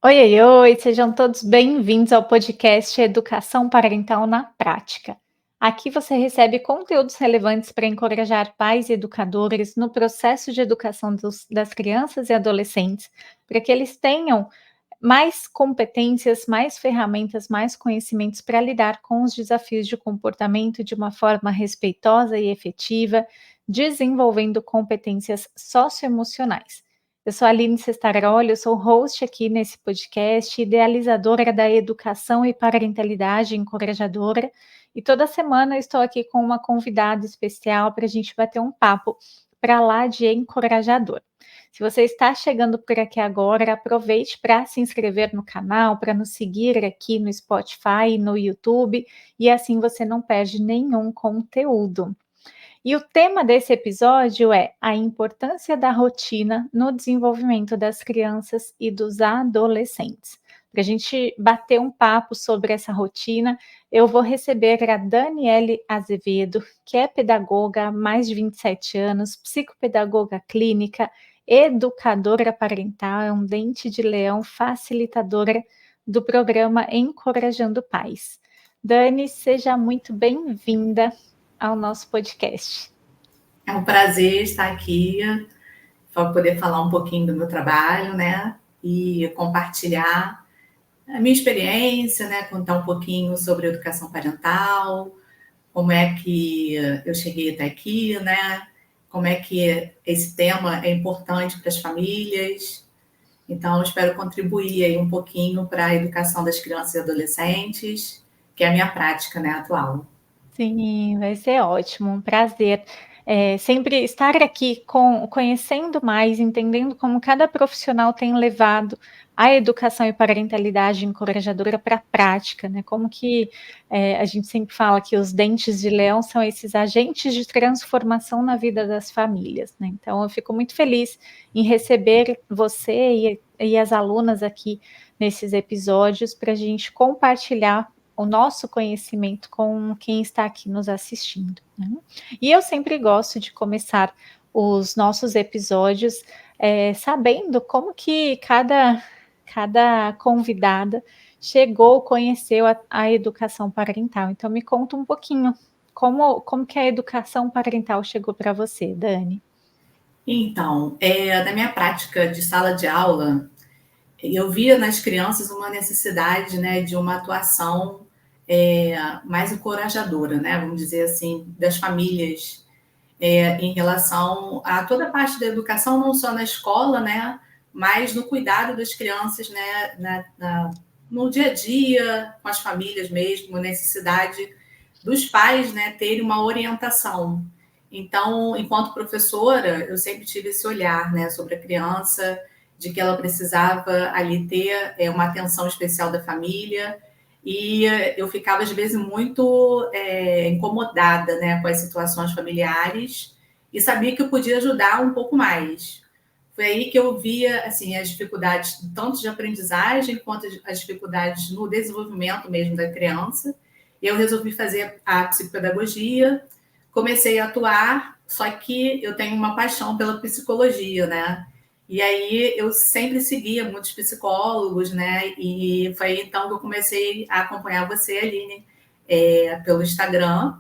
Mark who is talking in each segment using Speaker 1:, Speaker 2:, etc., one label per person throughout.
Speaker 1: Oi, oi, oi, sejam todos bem-vindos ao podcast Educação Parental na Prática. Aqui você recebe conteúdos relevantes para encorajar pais e educadores no processo de educação das crianças e adolescentes, para que eles tenham mais competências, mais ferramentas, mais conhecimentos para lidar com os desafios de comportamento de uma forma respeitosa e efetiva, desenvolvendo competências socioemocionais. Eu sou a Aline Cestaroli, eu sou host aqui nesse podcast, idealizadora da educação e parentalidade encorajadora, e toda semana eu estou aqui com uma convidada especial para a gente bater um papo para lá de encorajador. Se você está chegando por aqui agora, aproveite para se inscrever no canal, para nos seguir aqui no Spotify e no YouTube, e assim você não perde nenhum conteúdo. E o tema desse episódio é a importância da rotina no desenvolvimento das crianças e dos adolescentes. Para a gente bater um papo sobre essa rotina, eu vou receber a Daniele Azevedo, que é pedagoga há mais de 27 anos, psicopedagoga clínica, educadora parental, é um dente de leão, facilitadora do programa Encorajando Pais. Dani, seja muito bem-vinda ao nosso podcast.
Speaker 2: É um prazer estar aqui para poder falar um pouquinho do meu trabalho, né? E compartilhar a minha experiência, né? Contar um pouquinho sobre educação parental, como é que eu cheguei até aqui, né? Como é que esse tema é importante para as famílias. Então, espero contribuir aí um pouquinho para a educação das crianças e adolescentes, que é a minha prática, né, atual.
Speaker 1: Sim, vai ser ótimo, um prazer. Sempre estar aqui conhecendo mais, entendendo como cada profissional tem levado a educação e parentalidade encorajadora para a prática, né? Como que a gente sempre fala que os dentes de leão são esses agentes de transformação na vida das famílias, né? Então, eu fico muito feliz em receber você e as alunas aqui nesses episódios para a gente compartilhar o nosso conhecimento com quem está aqui nos assistindo, né? E eu sempre gosto de começar os nossos episódios sabendo como que cada convidada chegou, conheceu a educação parental. Então me conta um pouquinho como que a educação parental chegou para você, Dani?
Speaker 2: Então, na minha prática de sala de aula, eu via nas crianças uma necessidade, né, de uma atuação mais encorajadora, né, vamos dizer assim, das famílias em relação a toda a parte da educação, não só na escola, né, mas no cuidado das crianças, né, no dia a dia, com as famílias mesmo, necessidade dos pais, né, terem uma orientação. Então, enquanto professora, eu sempre tive esse olhar, né, sobre a criança, de que ela precisava ali ter uma atenção especial da família, e eu ficava às vezes muito incomodada, né, com as situações familiares e sabia que eu podia ajudar um pouco mais. Foi aí que eu via assim as dificuldades tanto de aprendizagem quanto as dificuldades no desenvolvimento mesmo da criança. Eu resolvi fazer a psicopedagogia, comecei a atuar, só que eu tenho uma paixão pela psicologia, né? E aí eu sempre seguia muitos psicólogos, né? E foi então que eu comecei a acompanhar você, Aline, pelo Instagram.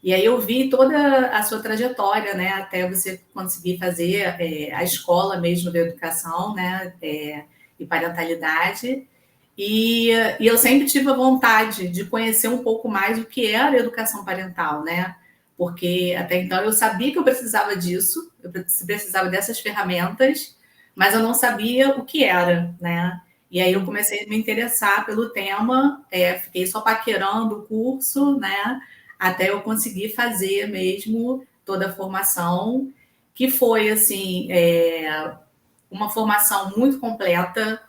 Speaker 2: E aí eu vi toda a sua trajetória, né? Até você conseguir fazer a escola mesmo de educação, né? E parentalidade. E eu sempre tive a vontade de conhecer um pouco mais o que era a educação parental, né? Porque até então eu sabia que eu precisava disso, eu precisava dessas ferramentas, mas eu não sabia o que era, né? E aí eu comecei a me interessar pelo tema, fiquei só paquerando o curso, né? Até eu conseguir fazer mesmo toda a formação, que foi, assim, uma formação muito completa,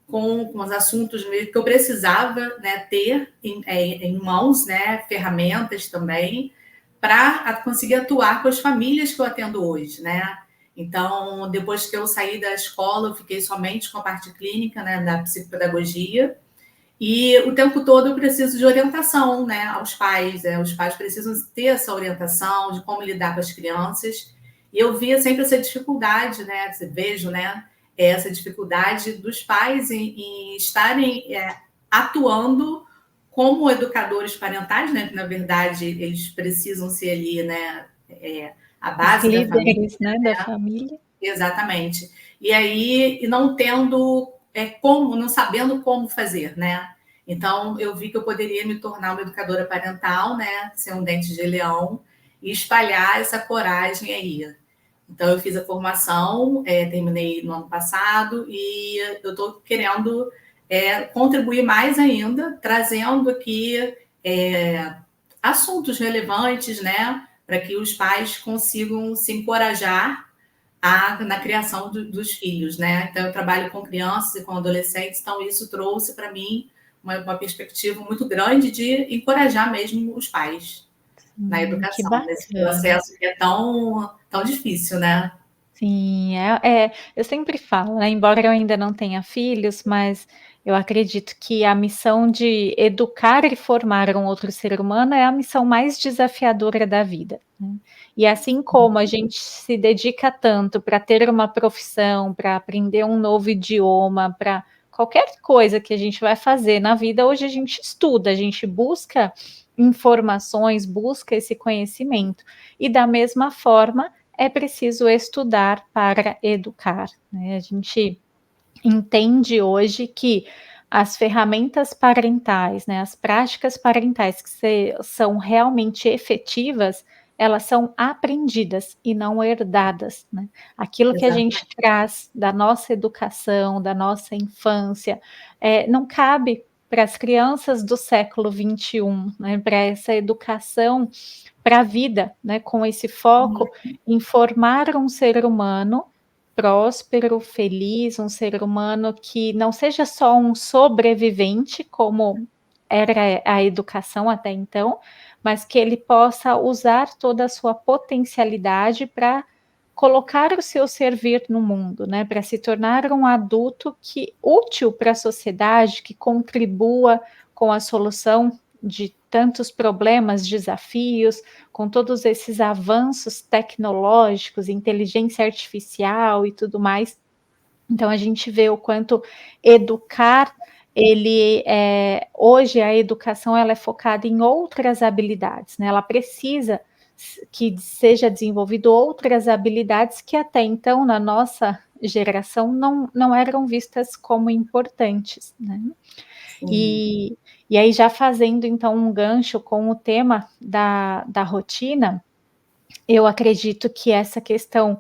Speaker 2: com os assuntos mesmo que eu precisava, né, ter em mãos, né, ferramentas também, para conseguir atuar com as famílias que eu atendo hoje, né? Então, depois que eu saí da escola, eu fiquei somente com a parte clínica, né, da psicopedagogia, e o tempo todo eu preciso de orientação, né, aos pais, né? Os pais precisam ter essa orientação de como lidar com as crianças, e eu via sempre essa dificuldade, né, vejo, né, essa dificuldade dos pais em estarem atuando como educadores parentais, né? Que na verdade eles precisam ser ali, né? A
Speaker 1: Os
Speaker 2: base da família,
Speaker 1: líderes, né, da família.
Speaker 2: exatamente. E aí, e não tendo como, não sabendo como fazer, né? Então, eu vi que eu poderia me tornar uma educadora parental, né? Ser um dente de leão e espalhar essa coragem aí. Então, eu fiz a formação, terminei no ano passado e eu estou querendo contribuir mais ainda, trazendo aqui assuntos relevantes, né? Para que os pais consigam se encorajar na criação dos filhos, né? Então, eu trabalho com crianças e com adolescentes, então isso trouxe para mim uma perspectiva muito grande de encorajar mesmo os pais na
Speaker 1: Que
Speaker 2: educação, nesse
Speaker 1: bacana.
Speaker 2: processo que é tão difícil, né?
Speaker 1: Sim, eu sempre falo, né, embora eu ainda não tenha filhos, mas eu acredito que a missão de educar e formar um outro ser humano é a missão mais desafiadora da vida, né. E assim como a gente se dedica tanto para ter uma profissão, para aprender um novo idioma, para qualquer coisa que a gente vai fazer na vida, hoje a gente estuda, a gente busca informações, busca esse conhecimento. E da mesma forma, é preciso estudar para educar, né? A gente entende hoje que as ferramentas parentais, né, as práticas parentais que são realmente efetivas, elas são aprendidas e não herdadas, né? Aquilo que a gente
Speaker 2: Exatamente.
Speaker 1: traz da nossa educação, da nossa infância, não cabe para as crianças do século XXI, né, para essa educação para a vida, né, com esse foco em formar um ser humano próspero, feliz, um ser humano que não seja só um sobrevivente, como era a educação até então, mas que ele possa usar toda a sua potencialidade para colocar o seu servir no mundo, né, para se tornar um adulto que útil para a sociedade, que contribua com a solução de tantos problemas, desafios, com todos esses avanços tecnológicos, inteligência artificial e tudo mais. Então a gente vê o quanto educar, hoje a educação ela é focada em outras habilidades, né, ela precisa que seja desenvolvido outras habilidades que até então na nossa geração não eram vistas como importantes, né.
Speaker 2: Sim.
Speaker 1: E e aí já fazendo então um gancho com o tema da rotina, eu acredito que essa questão,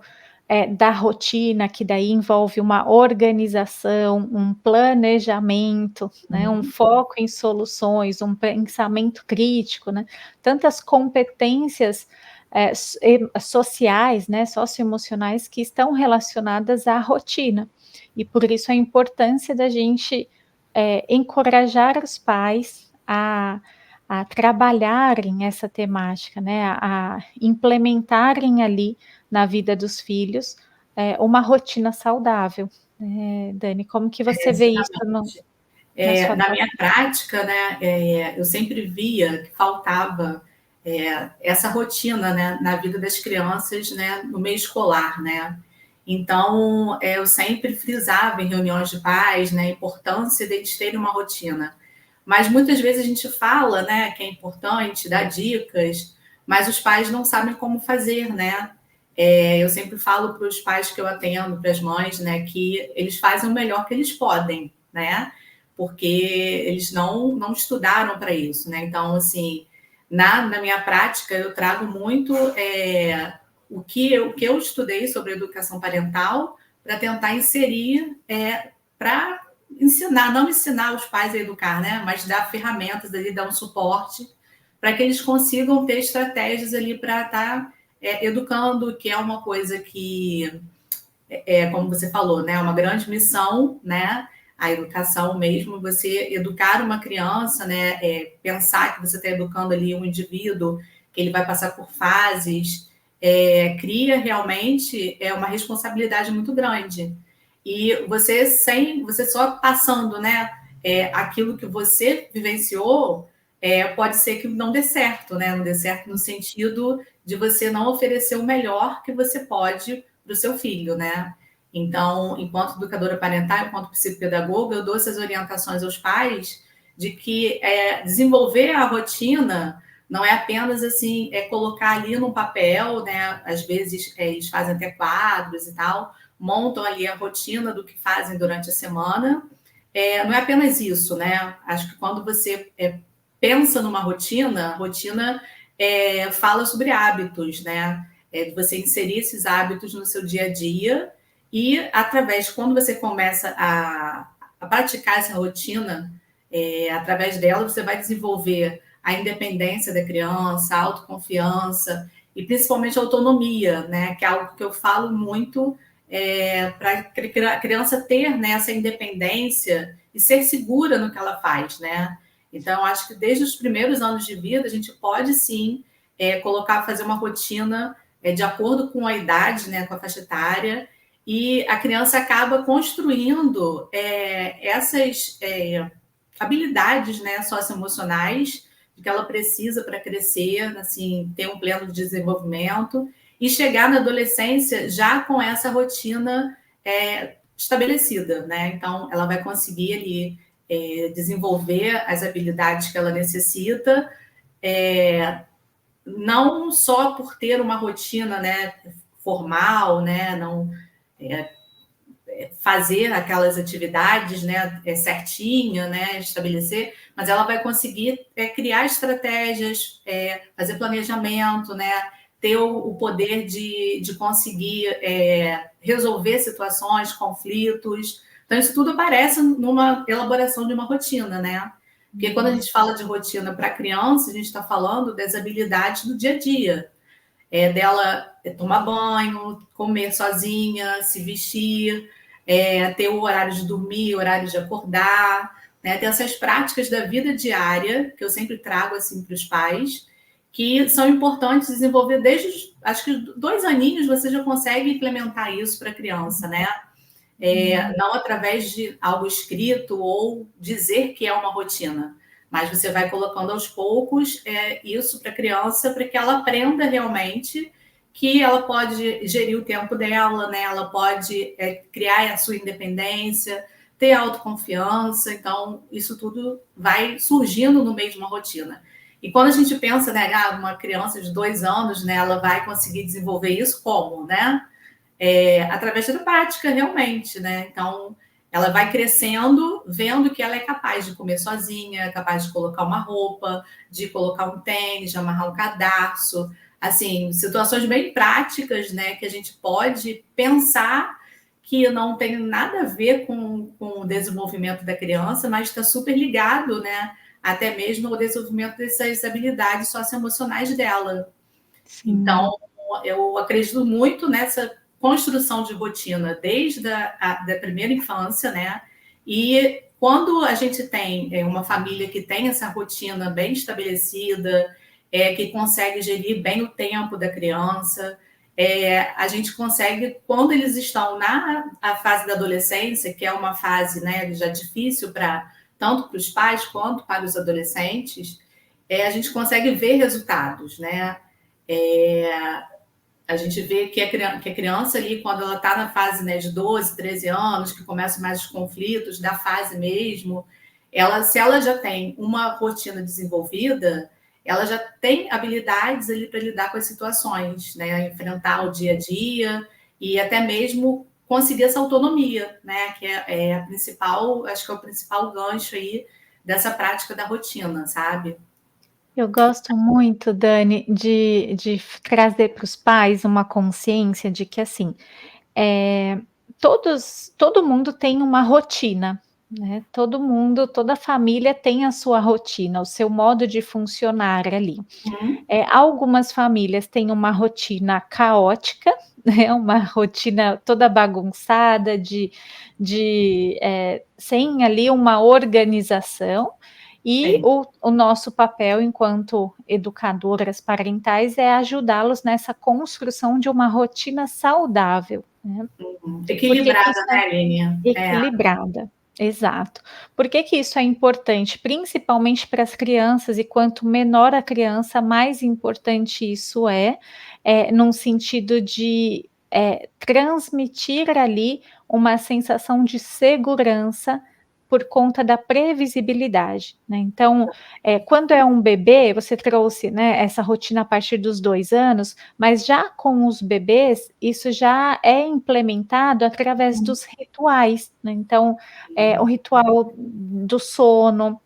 Speaker 1: da rotina, que daí envolve uma organização, um planejamento, né, um foco em soluções, um pensamento crítico, né, tantas competências, sociais, né, socioemocionais que estão relacionadas à rotina. E por isso a importância da gente, encorajar os pais a trabalharem essa temática, né, a implementarem ali na vida dos filhos, uma rotina saudável. Dani, como que você vê isso
Speaker 2: Exatamente.
Speaker 1: na sua
Speaker 2: Na minha
Speaker 1: atuação?
Speaker 2: prática, né, eu sempre via que faltava essa rotina, né, na vida das crianças, né, no meio escolar, né. Então, eu sempre frisava em reuniões de pais, né, a importância deles terem uma rotina. Mas muitas vezes a gente fala, né, que é importante, dá dicas, mas os pais não sabem como fazer, né. Eu sempre falo para os pais que eu atendo, para as mães, né, que eles fazem o melhor que eles podem, né, porque eles não estudaram para isso, né. Então, assim, na minha prática, eu trago muito o que eu estudei sobre educação parental para tentar inserir, para ensinar, não ensinar os pais a educar, né, mas dar ferramentas ali, dar um suporte para que eles consigam ter estratégias ali para estar educando, que é uma coisa que como você falou, né, uma grande missão, né, a educação mesmo, você educar uma criança, né, pensar que você está educando ali um indivíduo, que ele vai passar por fases, cria realmente uma responsabilidade muito grande. E você só passando, né, aquilo que você vivenciou, pode ser que não dê certo, né, não dê certo no sentido de você não oferecer o melhor que você pode para o seu filho, né? Então, enquanto educadora parental, enquanto psicopedagoga, eu dou essas orientações aos pais de que desenvolver a rotina não é apenas assim, colocar ali no papel, né? Às vezes eles fazem até quadros e tal, montam ali a rotina do que fazem durante a semana. Não é apenas isso, né? Acho que quando você pensa numa rotina, a rotina fala sobre hábitos, né? Você inserir esses hábitos no seu dia a dia e através, quando você começa a praticar essa rotina, através dela você vai desenvolver a independência da criança, a autoconfiança e principalmente a autonomia, né? Que é algo que eu falo muito para a criança ter, né, essa independência e ser segura no que ela faz, né? Então, eu acho que desde os primeiros anos de vida a gente pode sim fazer uma rotina de acordo com a idade, né, com a faixa etária, e a criança acaba construindo essas habilidades, né, socioemocionais que ela precisa para crescer, assim, ter um pleno desenvolvimento e chegar na adolescência já com essa rotina estabelecida, né? Então, ela vai conseguir ali desenvolver as habilidades que ela necessita, não só por ter uma rotina, né, formal, né, não fazer aquelas atividades, né, certinha, né, estabelecer, mas ela vai conseguir criar estratégias, fazer planejamento, né, ter o poder de conseguir resolver situações, conflitos. Então, isso tudo aparece numa elaboração de uma rotina, né? Porque quando a gente fala de rotina para criança, a gente está falando das habilidades do dia a dia. Dela tomar banho, comer sozinha, se vestir, ter o horário de dormir, o horário de acordar, né? Ter essas práticas da vida diária, que eu sempre trago assim para os pais, que são importantes desenvolver desde, acho que 2 aninhos você já consegue implementar isso para a criança, né? Não através de algo escrito ou dizer que é uma rotina, mas você vai colocando aos poucos isso para a criança, para que ela aprenda realmente que ela pode gerir o tempo dela, né? Ela pode criar a sua independência, ter autoconfiança. Então, isso tudo vai surgindo no meio de uma rotina. E quando a gente pensa, né, uma criança de 2 anos, né, ela vai conseguir desenvolver isso como, né? Através da prática, realmente, né? Então, ela vai crescendo, vendo que ela é capaz de comer sozinha, é capaz de colocar uma roupa, de colocar um tênis, de amarrar um cadarço. Assim, situações bem práticas, né? Que a gente pode pensar que não tem nada a ver com o desenvolvimento da criança, mas está super ligado, né? Até mesmo ao desenvolvimento dessas habilidades socioemocionais dela.
Speaker 1: Sim.
Speaker 2: Então, eu acredito muito nessa construção de rotina desde da primeira infância, né? E quando a gente tem uma família que tem essa rotina bem estabelecida, que consegue gerir bem o tempo da criança, a gente consegue, quando eles estão na fase da adolescência, que é uma fase, né, já difícil tanto para os pais quanto para os adolescentes, a gente consegue ver resultados, né? A gente vê que a criança ali, quando ela está na fase, né, de 12, 13 anos, que começam mais os conflitos da fase mesmo, se ela já tem uma rotina desenvolvida, ela já tem habilidades ali para lidar com as situações, né, enfrentar o dia a dia e até mesmo conseguir essa autonomia, né, que é a principal, acho que é o principal gancho aí dessa prática da rotina, sabe?
Speaker 1: Eu gosto muito, Dani, de trazer para os pais uma consciência de que, assim, todo mundo tem uma rotina, né? Todo mundo, toda família tem a sua rotina, o seu modo de funcionar ali. Algumas famílias têm uma rotina caótica, né? Uma rotina toda bagunçada, sem ali uma organização. E o nosso papel enquanto educadoras parentais é ajudá-los nessa construção de uma rotina saudável, né?
Speaker 2: Equilibrada, né, Aline?
Speaker 1: Equilibrada, exato. Por que isso é importante? Principalmente para as crianças, e quanto menor a criança, mais importante isso num sentido de transmitir ali uma sensação de segurança por conta da previsibilidade, né. Então, quando é um bebê, você trouxe, né, essa rotina a partir dos 2 anos, mas já com os bebês, isso já é implementado através
Speaker 2: Hum,
Speaker 1: dos rituais, né. Então, o ritual do sono,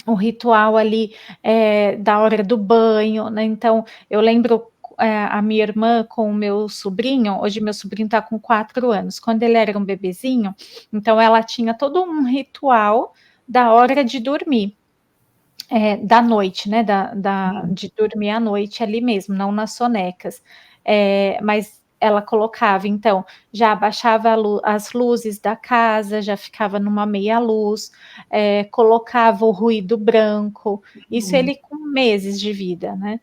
Speaker 1: o ritual ali, da hora do banho, né, então eu lembro, a minha irmã com o meu sobrinho, hoje meu sobrinho está com 4 anos, quando ele era um bebezinho, então ela tinha todo um ritual da hora de dormir, da noite, né,
Speaker 2: sim.
Speaker 1: de dormir à noite ali mesmo, não nas sonecas. Mas ela colocava então, já abaixava as luzes da casa, já ficava numa meia luz, colocava o ruído branco, isso
Speaker 2: Uhum.
Speaker 1: ele com meses de vida, né.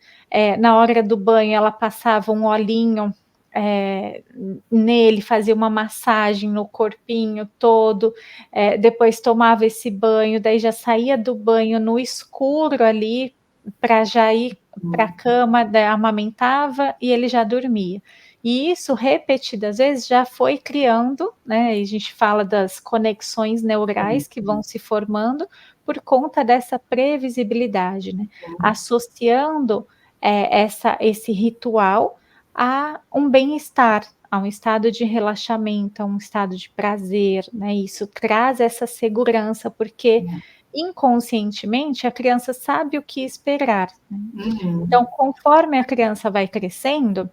Speaker 1: Na hora do banho ela passava um olhinho, nele, fazia uma massagem no corpinho todo, depois tomava esse banho, daí já saía do banho no escuro ali, para já ir para a
Speaker 2: Hum.
Speaker 1: cama, amamentava e ele já dormia. E isso repetidas vezes já foi criando, né, e a gente fala das conexões neurais que vão se formando por conta dessa previsibilidade, né, associando, esse ritual a um bem-estar, a um estado de relaxamento, a um estado de prazer, né, isso traz essa segurança, porque inconscientemente a criança sabe o que esperar, né.
Speaker 2: Uhum.
Speaker 1: Então conforme a criança vai crescendo,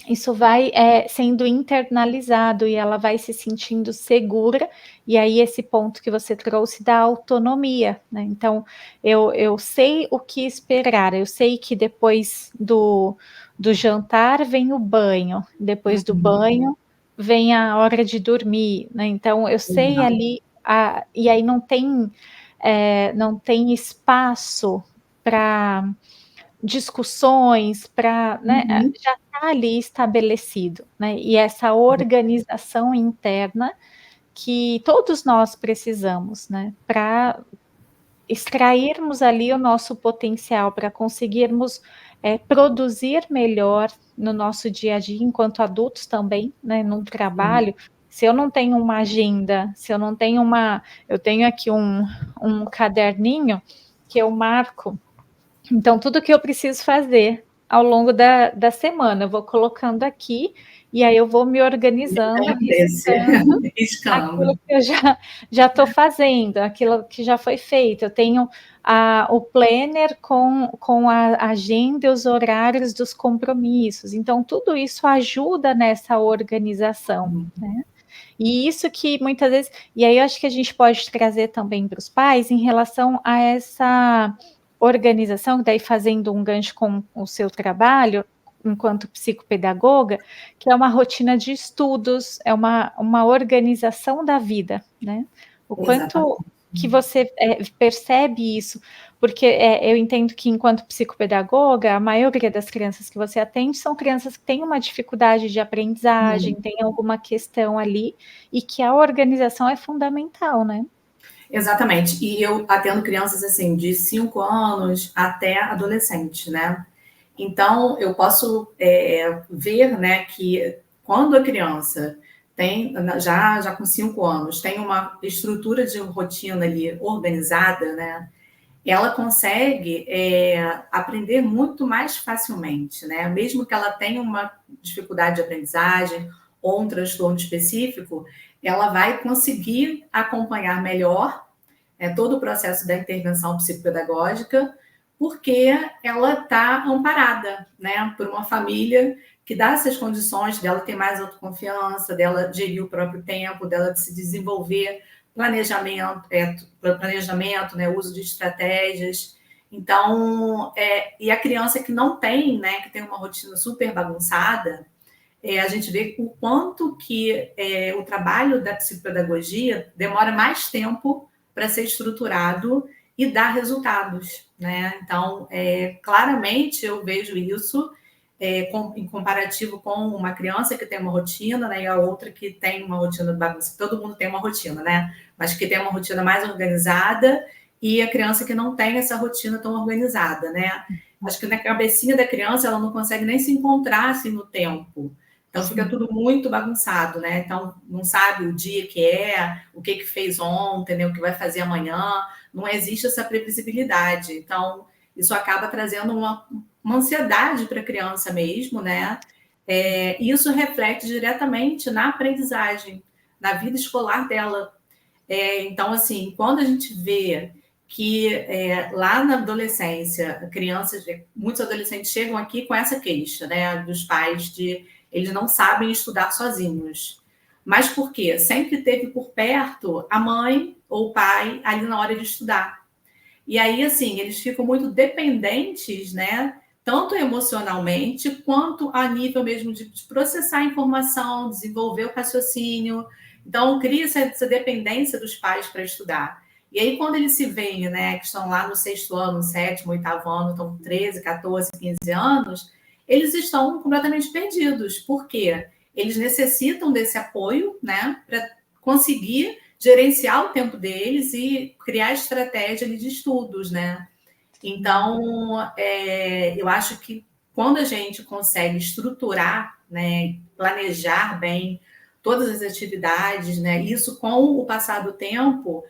Speaker 1: isso vai, sendo internalizado e ela vai se sentindo segura, e aí esse ponto que você trouxe da autonomia, né, então eu sei o que esperar, eu sei que depois do jantar vem o banho, depois do
Speaker 2: Uhum.
Speaker 1: banho vem a hora de dormir, né, então eu sei
Speaker 2: Exato.
Speaker 1: ali e aí não tem espaço para discussões, para, né,
Speaker 2: Uhum.
Speaker 1: já está ali estabelecido, né, e essa organização interna que todos nós precisamos, né, para extrairmos ali o nosso potencial, para conseguirmos, produzir melhor no nosso dia a dia, enquanto adultos também, né, num
Speaker 2: Sim.
Speaker 1: trabalho. Se eu não tenho uma agenda, se eu não tenho eu tenho aqui um caderninho que eu marco então, tudo que eu preciso fazer ao longo da semana, eu vou colocando aqui, e aí eu vou me organizando,
Speaker 2: Desse
Speaker 1: riscando aquilo
Speaker 2: riscando.
Speaker 1: que eu já estou fazendo, aquilo que já foi feito. Eu tenho o planner com a agenda e os horários dos compromissos, então tudo isso ajuda nessa organização,
Speaker 2: Uhum.
Speaker 1: né. E isso que muitas vezes e aí eu acho que a gente pode trazer também para os pais em relação a essa organização, daí fazendo um gancho com o seu trabalho, enquanto psicopedagoga, que é uma rotina de estudos, é uma organização da vida, né. O quanto
Speaker 2: Exatamente.
Speaker 1: que você, percebe isso, porque, eu entendo que enquanto psicopedagoga, a maioria das crianças que você atende são crianças que têm uma dificuldade de aprendizagem,
Speaker 2: Hum.
Speaker 1: tem alguma questão ali, e que a organização é fundamental, né.
Speaker 2: Exatamente. E eu atendo crianças, assim, de 5 anos até adolescente, né. Então eu posso, ver, né, que quando a criança tem já com 5 anos, tem uma estrutura de rotina ali organizada, né, ela consegue, aprender muito mais facilmente, né, mesmo que ela tenha uma dificuldade de aprendizagem ou um transtorno específico, ela vai conseguir acompanhar melhor, todo o processo da intervenção psicopedagógica, porque ela está amparada, né, por uma família que dá essas condições dela ter mais autoconfiança, dela gerir o próprio tempo, dela de se desenvolver, planejamento, né, uso de estratégias. Então, e a criança que não tem, né, que tem uma rotina super bagunçada, a gente vê o quanto que o trabalho da psicopedagogia demora mais tempo para ser estruturado e dar resultados, né? Então, claramente eu vejo isso em comparativo com uma criança que tem uma rotina, né, e a outra que tem uma rotina bagunça. Todo mundo tem uma rotina, né? Mas que tem uma rotina mais organizada e a criança que não tem essa rotina tão organizada, né? Acho que na cabecinha da criança ela não consegue nem se encontrar assim no tempo. Então fica tudo muito bagunçado, né? Então não sabe o dia que é, o que fez ontem, né? O que vai fazer amanhã, não existe essa previsibilidade. Então isso acaba trazendo uma ansiedade para a criança mesmo, né? E isso reflete diretamente na aprendizagem, na vida escolar dela. Então, assim, quando a gente vê que lá na adolescência, muitos adolescentes chegam aqui com essa queixa, né, dos pais de eles não sabem estudar sozinhos. Mas por quê? Sempre teve por perto a mãe ou o pai ali na hora de estudar. E aí, assim, eles ficam muito dependentes, né? Tanto emocionalmente, quanto a nível mesmo de processar a informação, desenvolver o raciocínio. Então, cria essa dependência dos pais para estudar. E aí, quando eles se veem, né, que estão lá no sexto ano, no sétimo, oitavo ano, estão com 13, 14, 15 anos, eles estão completamente perdidos. Por quê? Eles necessitam desse apoio, né, para conseguir gerenciar o tempo deles e criar estratégia de estudos, né? Então, eu acho que quando a gente consegue estruturar, né, planejar bem todas as atividades, né, isso com o passar do tempo,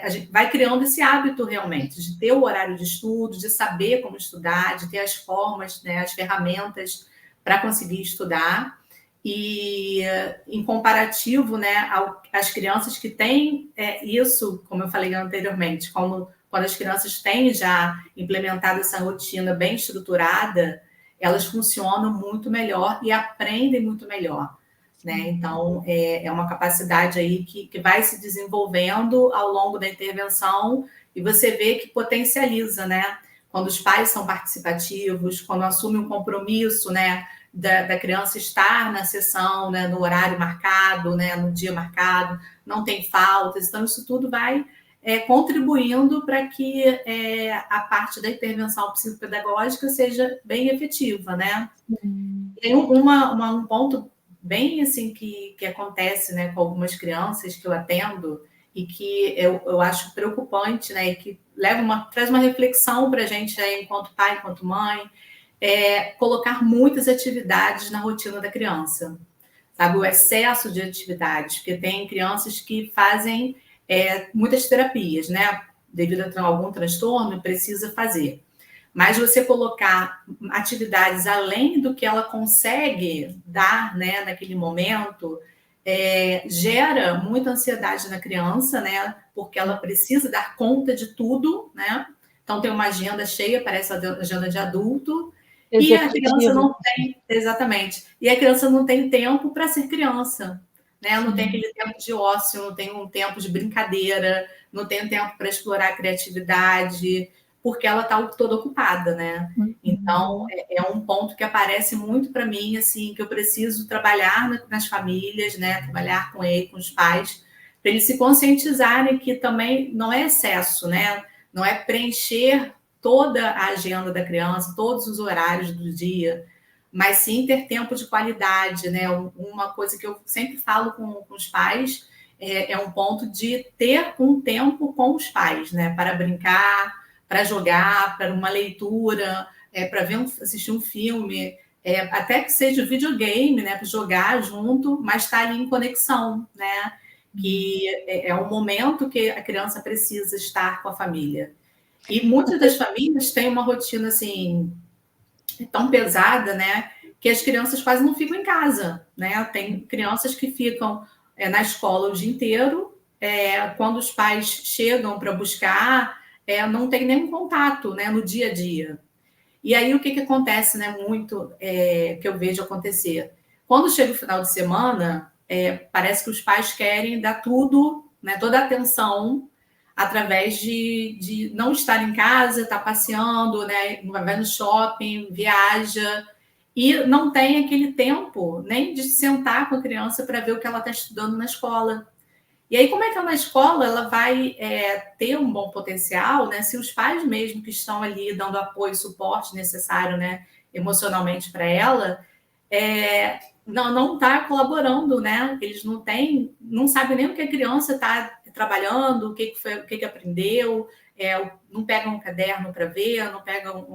Speaker 2: a gente vai criando esse hábito realmente de ter o horário de estudo, de saber como estudar, de ter as formas, né, as ferramentas para conseguir estudar. E em comparativo, né, às crianças que têm isso, como eu falei anteriormente, como quando as crianças têm já implementado essa rotina bem estruturada, elas funcionam muito melhor e aprendem muito melhor, né? Então, é uma capacidade aí que vai se desenvolvendo ao longo da intervenção e você vê que potencializa, né? Quando os pais são participativos, quando assumem um compromisso, né? Da criança estar na sessão, né, no horário marcado, né, no dia marcado, não tem faltas, então isso tudo vai contribuindo para que a parte da intervenção psicopedagógica seja bem efetiva, né? Tem um ponto bem assim que acontece, né, com algumas crianças que eu atendo e que eu acho preocupante, né, e que traz uma reflexão para a gente, né, enquanto pai, enquanto mãe, colocar muitas atividades na rotina da criança, sabe? O excesso de atividades, porque tem crianças que fazem muitas terapias, né? Devido a algum transtorno, precisa fazer. Mas você colocar atividades além do que ela consegue dar, né, naquele momento, gera muita ansiedade na criança, né? Porque ela precisa dar conta de tudo, né? Então tem uma agenda cheia, parece a agenda de adulto, e a criança
Speaker 1: Executivo.
Speaker 2: não tem, exatamente, e a criança não tem tempo para ser criança, né? Não tem aquele tempo de ócio, não tem um tempo de brincadeira, não tem um tempo para explorar a criatividade, porque ela está toda ocupada, né? Então, é um ponto que aparece muito para mim, assim, que eu preciso trabalhar nas famílias, né? Trabalhar com ele, com os pais, para eles se conscientizarem que também não é excesso, né? Não é preencher toda a agenda da criança, todos os horários do dia, mas sim ter tempo de qualidade, né? Uma coisa que eu sempre falo com os pais é um ponto de ter um tempo com os pais, né? Para brincar, para jogar, para uma leitura, para assistir um filme, até que seja videogame, né? Para jogar junto, mas estar ali em conexão, né? Que é um momento que a criança precisa estar com a família. E muitas das famílias têm uma rotina assim tão pesada, né, que as crianças quase não ficam em casa, né? Tem crianças que ficam na escola o dia inteiro, quando os pais chegam para buscar, não tem nenhum contato, né, no dia a dia. E aí o que acontece, né, muito que eu vejo acontecer? Quando chega o final de semana, parece que os pais querem dar tudo, né, toda a atenção através de não estar em casa, estar passeando, né, vai no shopping, viaja, e não tem aquele tempo nem de sentar com a criança para ver o que ela está estudando na escola. E aí, como é que na escola ela vai ter um bom potencial, né? Se os pais mesmo que estão ali dando apoio e suporte necessário, né, emocionalmente para ela, não está colaborando, né? Eles não sabem nem o que a criança está trabalhando, o que aprendeu, não pegam um caderno para ver, não pegam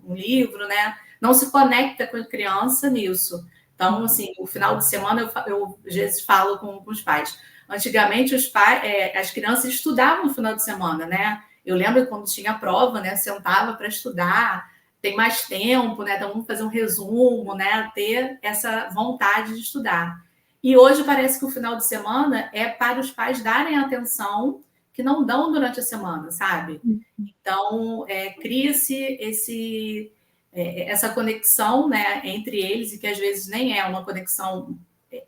Speaker 2: um livro, né? Não se conecta com a criança nisso. Então, assim, o final de semana eu às vezes falo com os pais. Antigamente, as crianças estudavam no final de semana, né? Eu lembro quando tinha prova, né? Sentava para estudar, tem mais tempo, né? Então, vamos fazer um resumo, né? Ter essa vontade de estudar. E hoje parece que o final de semana é para os pais darem atenção que não dão durante a semana, sabe? Então, cria-se essa conexão, né, entre eles, e que às vezes nem é uma conexão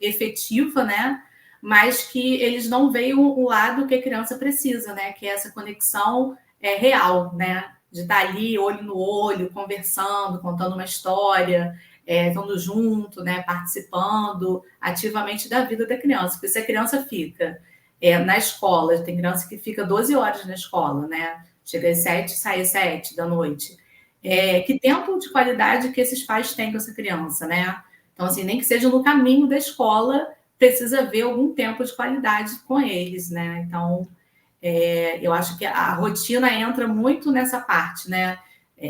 Speaker 2: efetiva, né, mas que eles não veem o lado que a criança precisa, né, que é essa conexão real, né, de estar ali, olho no olho, conversando, contando uma história, estando junto, né, participando ativamente da vida da criança. Porque se a criança fica na escola, tem criança que fica 12 horas na escola, né, chega às 7, sai às 7 da noite. Que tempo de qualidade que esses pais têm com essa criança, né? Então, assim, nem que seja no caminho da escola, precisa ver algum tempo de qualidade com eles, né? Então, eu acho que a rotina entra muito nessa parte, né?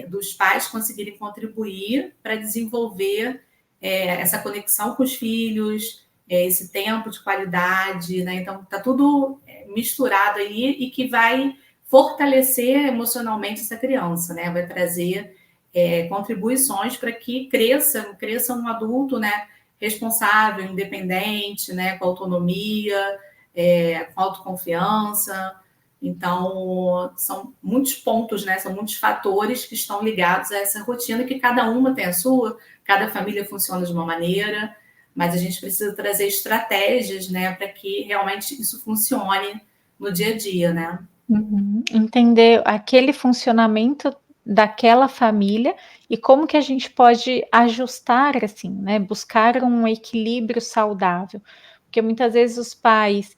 Speaker 2: Dos pais conseguirem contribuir para desenvolver essa conexão com os filhos, esse tempo de qualidade, né? Então, tá tudo misturado aí e que vai fortalecer emocionalmente essa criança, né? Vai trazer contribuições para que cresça um adulto, né? Responsável, independente, né? Com autonomia, com autoconfiança. Então, são muitos pontos, né? São muitos fatores que estão ligados a essa rotina, que cada uma tem a sua, cada família funciona de uma maneira, mas a gente precisa trazer estratégias, né, para que realmente isso funcione no dia a dia, né?
Speaker 1: Entender aquele funcionamento daquela família e como que a gente pode ajustar, assim, né, buscar um equilíbrio saudável. Porque muitas vezes os pais,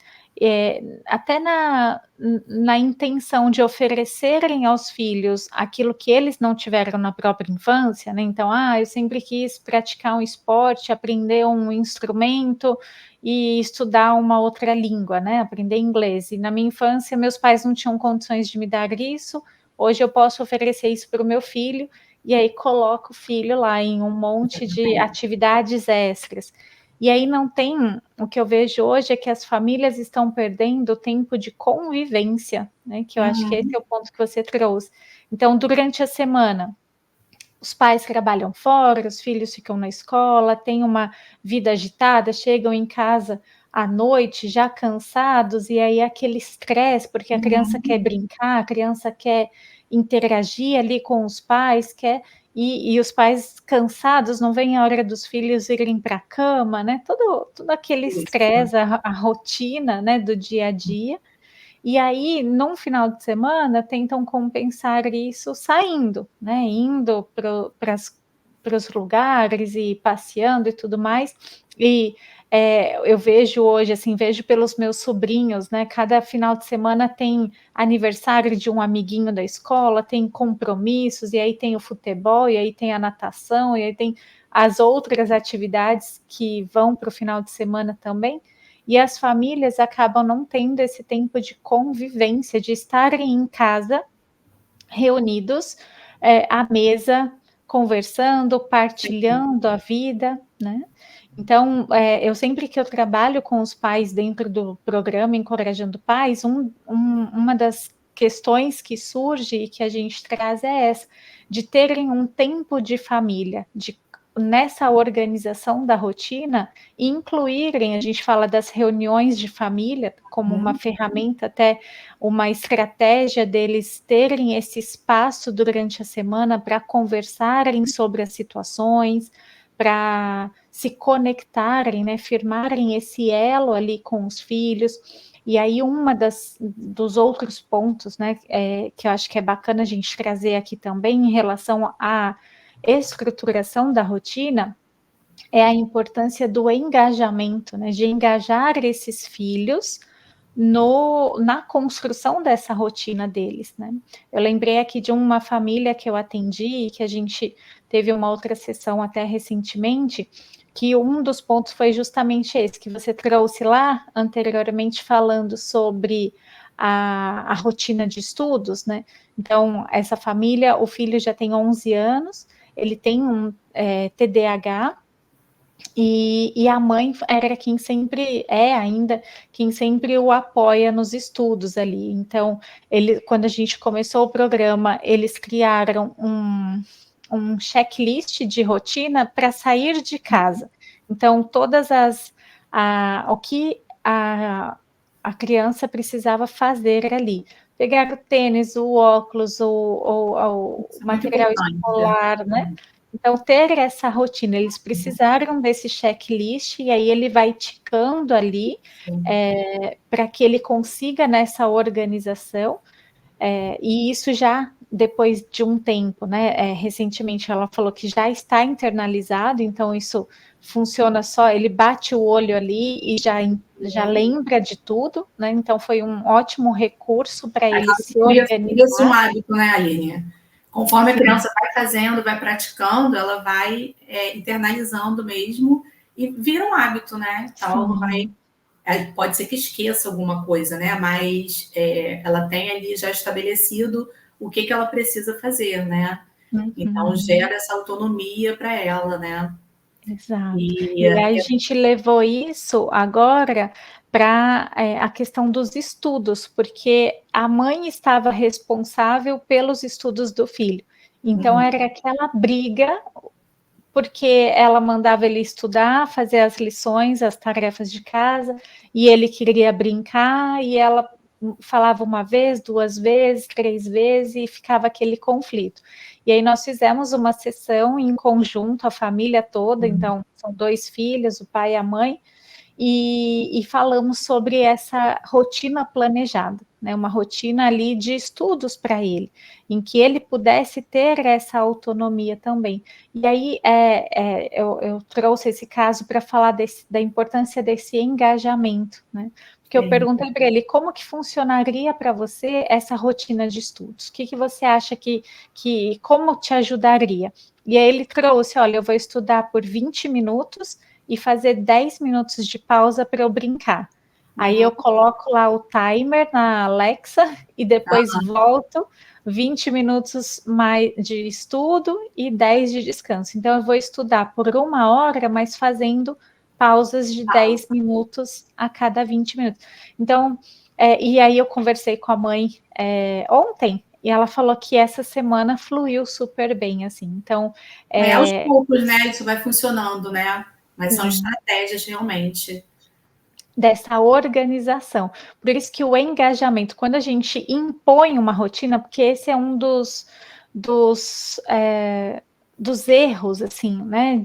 Speaker 1: até na intenção de oferecerem aos filhos aquilo que eles não tiveram na própria infância, né, então: "Ah, eu sempre quis praticar um esporte, aprender um instrumento, e estudar uma outra língua, né, aprender inglês. E na minha infância, meus pais não tinham condições de me dar isso, hoje eu posso oferecer isso para o meu filho, e aí coloco o filho lá em um monte de atividades extras. E aí não tem, o que eu vejo hoje é que as famílias estão perdendo o tempo de convivência, né, que eu acho que esse é o ponto que você trouxe. Então, durante a semana, os pais trabalham fora, os filhos ficam na escola, têm uma vida agitada, chegam em casa à noite já cansados, e aí aquele estresse, porque a criança quer brincar, a criança quer interagir ali com os pais, e os pais cansados, não vem a hora dos filhos irem para a cama, né, todo aquele
Speaker 2: Isso.
Speaker 1: estresse, a rotina, né, do dia a dia. E aí, num final de semana, tentam compensar isso saindo, né, indo para os lugares e passeando e tudo mais. E, eu vejo hoje, assim, vejo pelos meus sobrinhos, né, cada final de semana tem aniversário de um amiguinho da escola, tem compromissos, e aí tem o futebol, e aí tem a natação, e aí tem as outras atividades que vão para o final de semana também. E as famílias acabam não tendo esse tempo de convivência, de estarem em casa, reunidos, à mesa, conversando, partilhando a vida, né. Então, eu sempre que eu trabalho com os pais dentro do programa Encorajando Pais, uma das questões que surge e que a gente traz é essa, de terem um tempo de família, de nessa organização da rotina, incluírem, a gente fala das reuniões de família como uma ferramenta, até uma estratégia deles terem esse espaço durante a semana para conversarem sobre as situações, para se conectarem, né, firmarem esse elo ali com os filhos. E aí uma dos outros pontos, né, que eu acho que é bacana a gente trazer aqui também em relação à estruturação da rotina, é a importância do engajamento, né, de engajar esses filhos na construção dessa rotina deles, né. Eu lembrei aqui de uma família que eu atendi e que a gente teve uma outra sessão até recentemente, que um dos pontos foi justamente esse que você trouxe lá anteriormente falando sobre a rotina de estudos, né. Então essa família, o filho já tem 11 anos, ele tem um TDAH, E a mãe era quem sempre é ainda, quem sempre o apoia nos estudos ali. Então, quando a gente começou o programa, eles criaram um checklist de rotina para sair de casa. Então, o que a criança precisava fazer ali. Pegar o tênis, o óculos, o
Speaker 2: Isso é muito
Speaker 1: material
Speaker 2: importante.
Speaker 1: escolar, né? Então, ter essa rotina, eles precisaram desse checklist, e aí ele vai ticando ali, para que ele consiga nessa organização, e isso já depois de um tempo, né? Recentemente ela falou que já está internalizado, então isso funciona só, ele bate o olho ali e já lembra de tudo, né? Então foi um ótimo recurso para ele se
Speaker 2: Cria-se um
Speaker 1: organizar.
Speaker 2: hábito, né, Aline? Conforme a
Speaker 1: Sim.
Speaker 2: criança vai fazendo, vai praticando, ela vai internalizando mesmo e vira um hábito, né? Então, ela não vai.
Speaker 1: Sim.
Speaker 2: Pode ser que esqueça alguma coisa, né? Mas ela tem ali já estabelecido o que ela precisa fazer, né? Então,
Speaker 1: Uhum.
Speaker 2: gera essa autonomia para ela, né?
Speaker 1: Exato.
Speaker 2: E
Speaker 1: E aí a gente levou isso agora para a questão dos estudos, porque a mãe estava responsável pelos estudos do filho. Então era aquela briga, porque ela mandava ele estudar, fazer as lições, as tarefas de casa, e ele queria brincar, e ela falava uma vez, duas vezes, três vezes, e ficava aquele conflito. E aí nós fizemos uma sessão em conjunto, a família toda, então são 2 filhos, o pai e a mãe, e falamos sobre essa rotina planejada, né? Uma rotina ali de estudos para ele, em que ele pudesse ter essa autonomia também. E aí eu trouxe esse caso para falar da importância desse engajamento, né? Porque eu perguntei para ele como que funcionaria para você essa rotina de estudos, o que você acha como te ajudaria? E aí ele trouxe, olha, eu vou estudar por 20 minutos e fazer 10 minutos de pausa para eu brincar. Aí eu coloco lá o timer na Alexa e depois volto 20 minutos mais de estudo e 10 de descanso. Então eu vou estudar por 1 hora, mas fazendo pausas de 10 minutos a cada 20 minutos. Então, e aí eu conversei com a mãe ontem, e ela falou que essa semana fluiu super bem, assim. Então,
Speaker 2: aos poucos, né? Isso vai funcionando, né? Mas são
Speaker 1: sim,
Speaker 2: estratégias realmente.
Speaker 1: dessa organização. Por isso que o engajamento, quando a gente impõe uma rotina, porque esse é um dos erros, assim, né,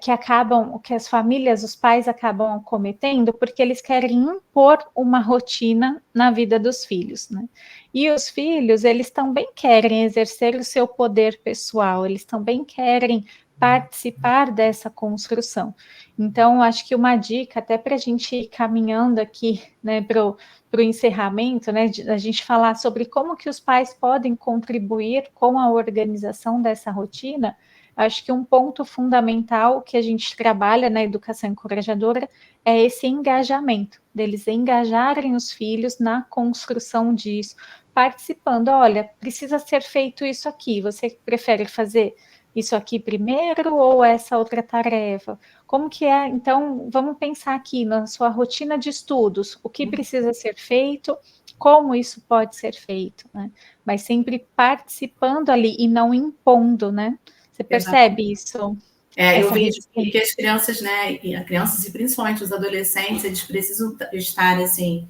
Speaker 1: que as famílias, os pais acabam cometendo, porque eles querem impor uma rotina na vida dos filhos, né? E os filhos, eles também querem exercer o seu poder pessoal, eles também querem participar dessa construção. Então, acho que uma dica, até para a gente ir caminhando aqui, né, para o encerramento, né, a gente falar sobre como que os pais podem contribuir com a organização dessa rotina. Acho que um ponto fundamental que a gente trabalha na educação encorajadora é esse engajamento, deles engajarem os filhos na construção disso, participando. Olha, precisa ser feito isso aqui, você prefere fazer isso aqui primeiro ou essa outra tarefa? Como que é? Então, vamos pensar aqui na sua rotina de estudos, o que precisa ser feito, como isso pode ser feito, né? Mas sempre participando ali e não impondo, né? Você percebe isso?
Speaker 2: Eu
Speaker 1: Essa
Speaker 2: vejo que
Speaker 1: resistência?
Speaker 2: as crianças, né, as crianças e principalmente os adolescentes, eles precisam estar assim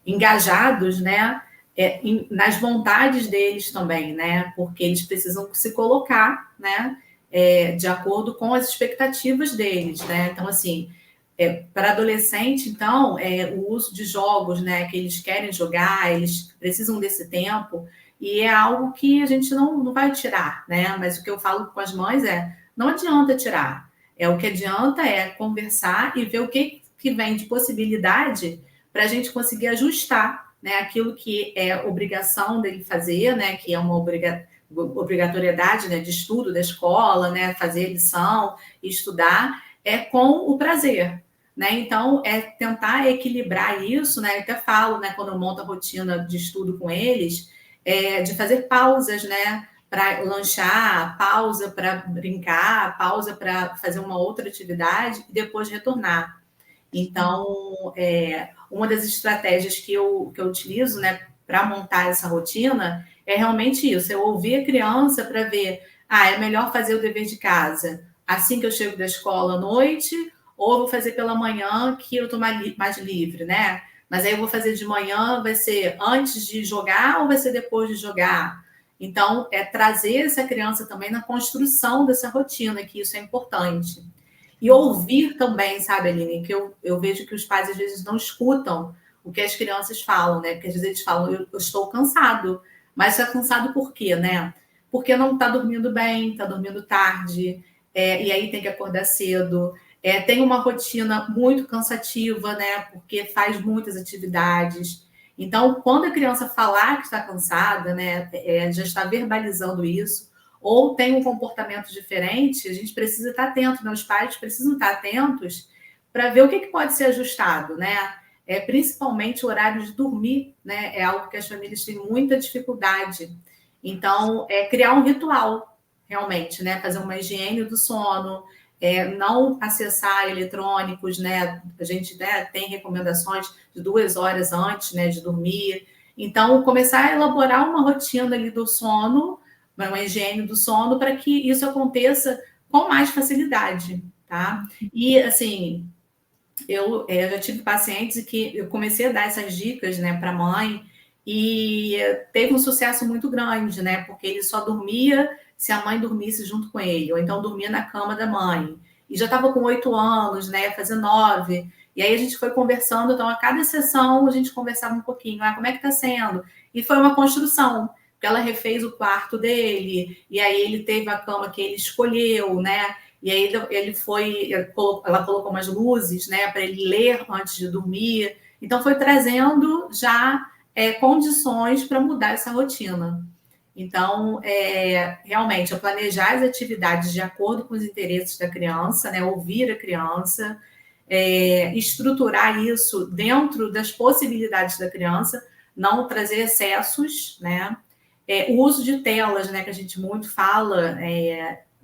Speaker 2: engajados, né, nas vontades deles também, né, porque eles precisam se colocar, né, de acordo com as expectativas deles, né. Então, assim, para adolescente, então, o uso de jogos, né, que eles querem jogar, eles precisam desse tempo, e é algo que a gente não vai tirar, né? Mas o que eu falo com as mães não adianta tirar. O que adianta é conversar e ver o que vem de possibilidade para a gente conseguir ajustar, né, aquilo que é obrigação dele fazer, né, que é uma obrigatoriedade, né, de estudo da escola, né, fazer lição, estudar, com o prazer, né? Então, tentar equilibrar isso, né? Eu até falo, né, quando eu monto a rotina de estudo com eles, de fazer pausas, né? para lanchar, pausa para brincar, pausa para fazer uma outra atividade e depois retornar. Então, uma das estratégias que eu utilizo, né, para montar essa rotina é realmente isso: eu ouvir a criança para ver, é melhor fazer o dever de casa assim que eu chego da escola à noite, ou eu vou fazer pela manhã que eu estou mais livre, né? Mas aí eu vou fazer de manhã, vai ser antes de jogar ou vai ser depois de jogar? Então, é trazer essa criança também na construção dessa rotina, que isso é importante. E ouvir também, sabe, Aline, que eu vejo que os pais às vezes não escutam o que as crianças falam, né? Porque às vezes eles falam, eu estou cansado. Mas está cansado por quê, né? Porque não está dormindo bem, está dormindo tarde, e aí tem que acordar cedo. Tem uma rotina muito cansativa, né? Porque faz muitas atividades. Então, quando a criança falar que está cansada, né? Já está verbalizando isso, ou tem um comportamento diferente, a gente precisa estar atento, né? Os pais precisam estar atentos para ver o que pode ser ajustado, né? Principalmente o horário de dormir, né? É algo que as famílias têm muita dificuldade. Então, criar um ritual, realmente, né? Fazer uma higiene do sono, não acessar eletrônicos, né? A gente, né, tem recomendações de 2 horas antes, né, de dormir. Então, começar a elaborar uma rotina ali do sono, uma higiene do sono, para que isso aconteça com mais facilidade, tá? E, assim, eu já tive pacientes que eu comecei a dar essas dicas, né, para a mãe, e teve um sucesso muito grande, né? Porque ele só dormia se a mãe dormisse junto com ele, ou então dormia na cama da mãe. E já estava com 8 anos, né? Fazer 9. E aí a gente foi conversando, então a cada sessão a gente conversava um pouquinho, como é que está sendo? E foi uma construção, porque ela refez o quarto dele, e aí ele teve a cama que ele escolheu, né? E aí ele foi, ela colocou umas luzes, né, para ele ler antes de dormir. Então foi trazendo já condições para mudar essa rotina. Então, realmente, planejar as atividades de acordo com os interesses da criança, né, ouvir a criança, estruturar isso dentro das possibilidades da criança, não trazer excessos, né? O uso de telas, né, que a gente muito fala,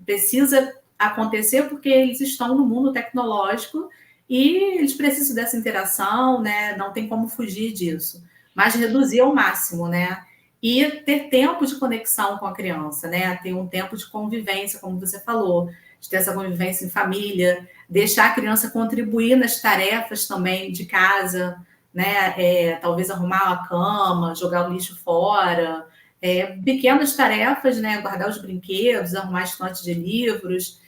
Speaker 2: precisa acontecer porque eles estão no mundo tecnológico e eles precisam dessa interação, né? Não tem como fugir disso. Mas reduzir ao máximo, né? E ter tempo de conexão com a criança, né? Ter um tempo de convivência, como você falou, de ter essa convivência em família, deixar a criança contribuir nas tarefas também de casa, né? Talvez arrumar a cama, jogar o lixo fora, pequenas tarefas, né? Guardar os brinquedos, arrumar estante de livros,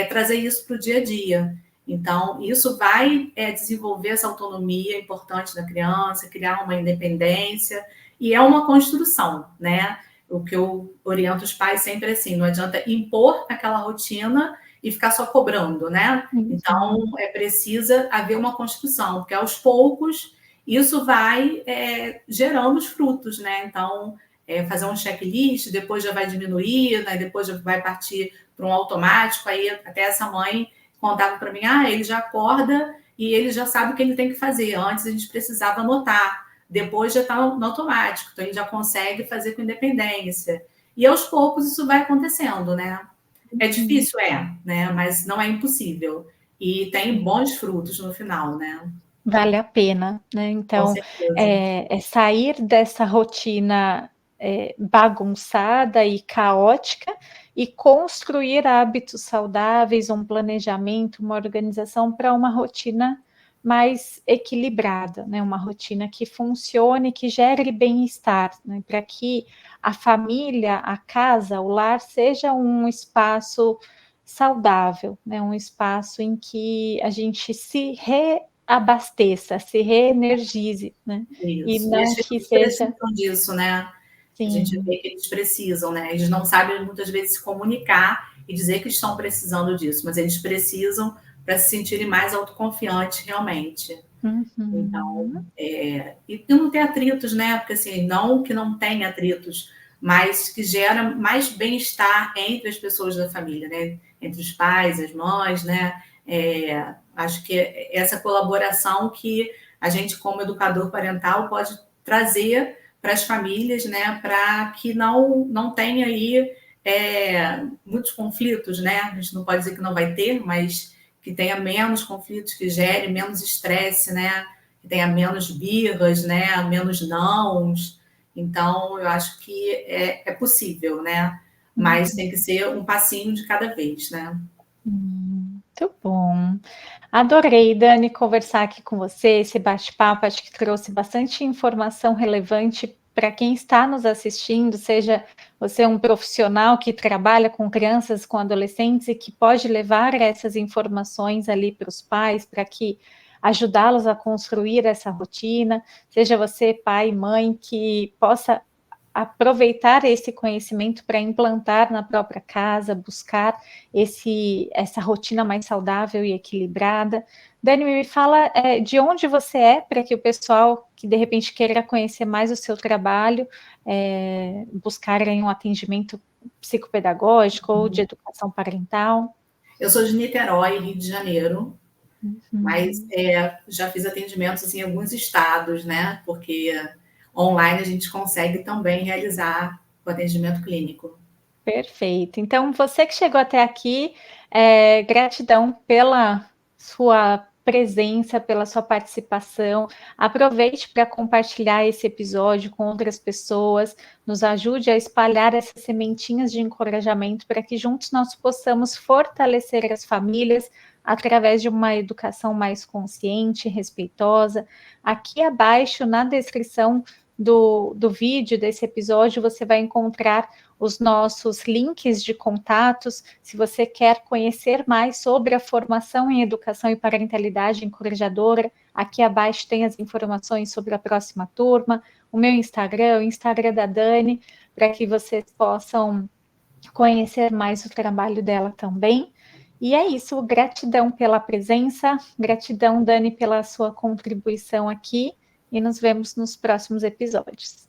Speaker 2: trazer isso para o dia a dia. Então, isso vai desenvolver essa autonomia importante da criança, criar uma independência, e é uma construção, né? O que eu oriento os pais sempre assim, não adianta impor aquela rotina e ficar só cobrando, né? Então, precisa haver uma construção, porque aos poucos isso vai gerando os frutos, né? Então, fazer um checklist, depois já vai diminuir, né? Depois já vai partir para um automático. Aí até essa mãe contava para mim, ele já acorda e ele já sabe o que ele tem que fazer. Antes a gente precisava anotar, depois já está no automático, então ele já consegue fazer com independência. E aos poucos isso vai acontecendo, né? É difícil, né? Mas não é impossível. E tem bons frutos no final, né?
Speaker 1: Vale a pena, né?
Speaker 2: Com
Speaker 1: Então,
Speaker 2: certeza.
Speaker 1: sair dessa rotina bagunçada e caótica e construir hábitos saudáveis, um planejamento, uma organização para uma rotina mais equilibrada, né? Uma rotina que funcione, que gere bem-estar, né? Para que a família, a casa, o lar seja um espaço saudável, né? Um espaço em que a gente se abasteça, se reenergize, né? E
Speaker 2: Isso. E as
Speaker 1: não que
Speaker 2: crianças
Speaker 1: seja.
Speaker 2: precisam disso, né? A gente
Speaker 1: Sim.
Speaker 2: vê que eles precisam, né? Eles não sabem muitas vezes se comunicar e dizer que estão precisando disso, mas eles precisam para se sentirem mais autoconfiantes realmente. Então,
Speaker 1: Uhum.
Speaker 2: e não ter atritos, né? Porque assim, não que não tenha atritos, mas que gera mais bem-estar entre as pessoas da família, né? Entre os pais, as mães, né? Acho que essa colaboração que a gente, como educador parental, pode trazer para as famílias, né? Para que não tenha aí muitos conflitos, né? A gente não pode dizer que não vai ter, mas que tenha menos conflitos, que gere menos estresse, né? Que tenha menos birras, né? Menos nãos. Então, eu acho que é possível, né? Mas tem que ser um passinho de cada vez, né?
Speaker 1: Muito bom. Adorei, Dani, conversar aqui com você. Esse bate-papo acho que trouxe bastante informação relevante para quem está nos assistindo, seja você um profissional que trabalha com crianças, com adolescentes e que pode levar essas informações ali para os pais, para que ajudá-los a construir essa rotina, seja você pai e mãe que possa aproveitar esse conhecimento para implantar na própria casa, buscar essa rotina mais saudável e equilibrada. Dani, me fala de onde você é, para que o pessoal que de repente queira conhecer mais o seu trabalho, buscar um atendimento psicopedagógico ou de educação parental.
Speaker 2: Eu sou de Niterói, Rio de Janeiro, mas
Speaker 1: Uhum.
Speaker 2: já fiz atendimentos assim, em alguns estados, né? Porque online a gente consegue também realizar o atendimento clínico.
Speaker 1: Perfeito. Então, você que chegou até aqui, gratidão pela sua presença, pela sua participação. Aproveite para compartilhar esse episódio com outras pessoas, nos ajude a espalhar essas sementinhas de encorajamento para que juntos nós possamos fortalecer as famílias através de uma educação mais consciente, respeitosa. Aqui abaixo, na descrição do vídeo, desse episódio, você vai encontrar os nossos links de contatos. Se você quer conhecer mais sobre a formação em educação e parentalidade encorajadora, aqui abaixo tem as informações sobre a próxima turma, o meu Instagram, o Instagram da Dani, para que vocês possam conhecer mais o trabalho dela também. E é isso, gratidão pela presença, gratidão, Dani, pela sua contribuição aqui, e nos vemos nos próximos episódios.